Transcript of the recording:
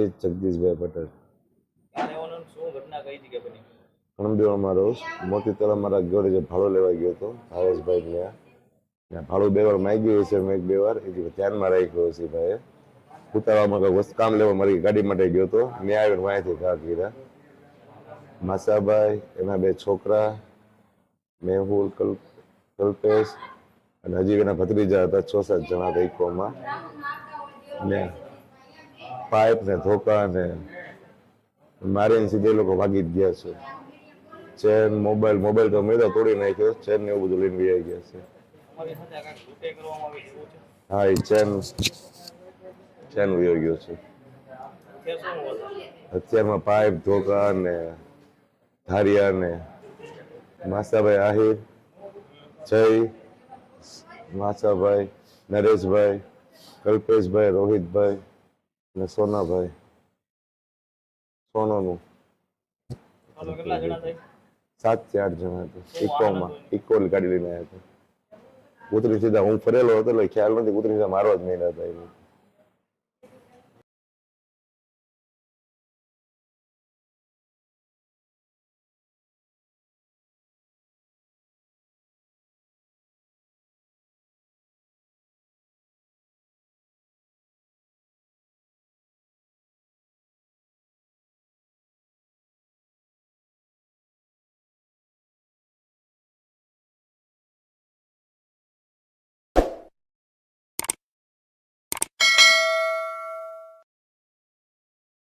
આશીષ જગદીશભાઈ પટેલ. કણબીવાળમાં રહું છું. મોતી તળાવ મારા ઘરે જે ભાડો લેવા ગયો હતો ભાવેશભાઈ ત્યાં ભાડું 2 વાર માગ્યું છે. મેં 2 વાર એ ધ્યાનમાં રાખ્યો છે ભાઈ. ઉતારવામાં કોઈ વસ્તુ કામ લેવા મારી ગાડી માટે ગયો હતો. મેં આવીને વાંયથી ઘા કર્યા. માસાભાઈ, એના 2 છોકરા, મેહુલ, કલ્પેશ અને હજી એના ભત્રીજા હતા. 6-7 જણા હતા ઇકોમાં. ને પાઇપ ને ધોકા ને મારીને સીધે લોકો ભાગી જ ગયા છે. ચેન, મોબાઈલ તો મેં તોડી નાખ્યો. ચેન ને એવું બધું લઈને વહી ગયા છે. હા, એ ચેન વહી ગયો છે. અત્યારમાં પાઇપ, ધોકા ને ધારિયા ને માસાભાઈ આહિર, જય, માસાભાઈ, નરેશભાઈ, કલ્પેશભાઈ, રોહિતભાઈ ને સોનાભાઈ. સોનોનું 7 થી 8 જણા હતા. ઇકોલ ગાડી લઈને આવ્યા હતા. ઉતરી સીધા હું ફરેલો હતો એટલે ખ્યાલ નથી. ઉતરી સીધા મારવા જ નહીં હતા.